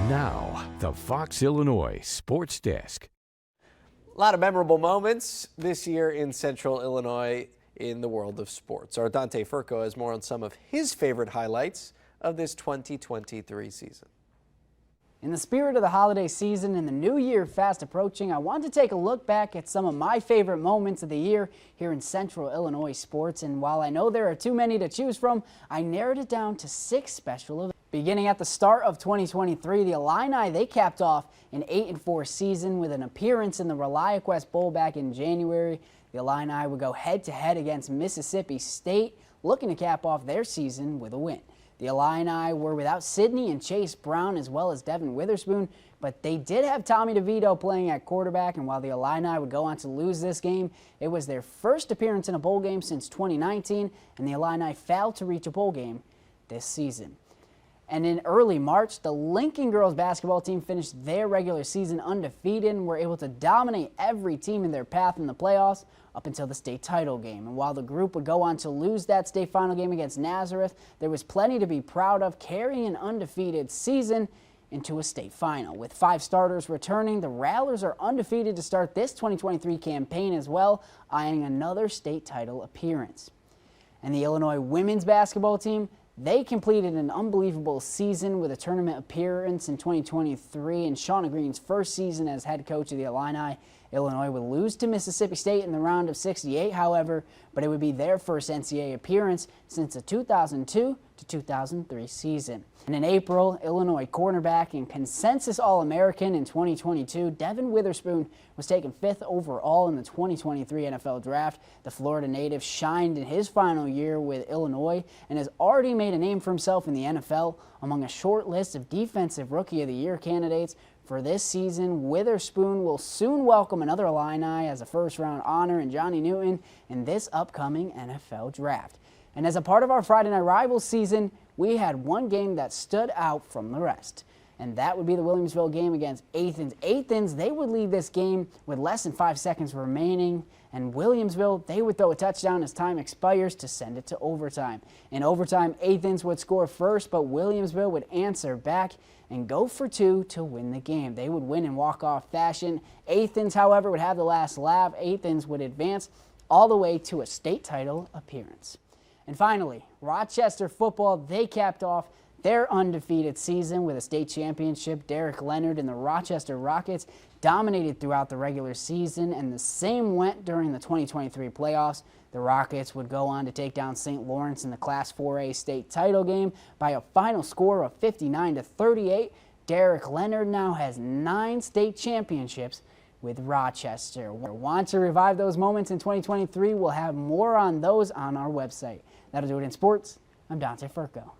Now, the Fox Illinois Sports Desk. A lot of memorable moments this year in Central Illinois in the world of sports. Our Dante Furco has more on some of his favorite highlights of this 2023 season. In the spirit of the holiday season and the new year fast approaching, I want to take a look back at some of my favorite moments of the year here in Central Illinois sports. And while I know there are too many to choose from, I narrowed it down to 6 special events. Beginning at the start of 2023, the Illini, they capped off an 8-4 season with an appearance in the ReliaQuest Bowl back in January. The Illini would go head-to-head against Mississippi State, looking to cap off their season with a win. The Illini were without Sidney and Chase Brown as well as Devin Witherspoon, but they did have Tommy DeVito playing at quarterback, and while the Illini would go on to lose this game, it was their first appearance in a bowl game since 2019, and the Illini failed to reach a bowl game this season. And in early March, the Lincoln girls basketball team finished their regular season undefeated and were able to dominate every team in their path in the playoffs up until the state title game. And while the group would go on to lose that state final game against Nazareth, there was plenty to be proud of, carrying an undefeated season into a state final. With 5 starters returning, the Rattlers are undefeated to start this 2023 campaign as well, eyeing another state title appearance. And the Illinois women's basketball team, they completed an unbelievable season with a tournament appearance in 2023 and Shauna Green's first season as head coach of the Illini. Illinois would lose to Mississippi State in the round of 68, however, but it would be their first NCAA appearance since the 2002 to 2003 season. And in April, Illinois cornerback and consensus All-American in 2022, Devin Witherspoon was taken 5th overall in the 2023 NFL Draft. The Florida native shined in his final year with Illinois and has already made a name for himself in the NFL among a short list of Defensive Rookie of the Year candidates. For this season, Witherspoon will soon welcome another Illini as a first-round honor in Johnny Newton in this upcoming NFL Draft. And as a part of our Friday Night Rivals season, we had one game that stood out from the rest, and that would be the Williamsville game against Athens. Athens, they would lead this game with less than 5 seconds remaining, and Williamsville, they would throw a touchdown as time expires to send it to overtime. In overtime, Athens would score first, but Williamsville would answer back and go for 2 to win the game. They would win in walk-off fashion. Athens, however, would have the last laugh. Athens would advance all the way to a state title appearance. And finally, Rochester football, they capped off their undefeated season with a state championship. Derek Leonard and the Rochester Rockets dominated throughout the regular season, and the same went during the 2023 playoffs. The Rockets would go on to take down St. Lawrence in the Class 4A state title game by a final score of 59-38. Derek Leonard now has 9 state championships with Rochester. Want to revive those moments in 2023? We'll have more on those on our website. That'll do it in sports. I'm Dante Furco.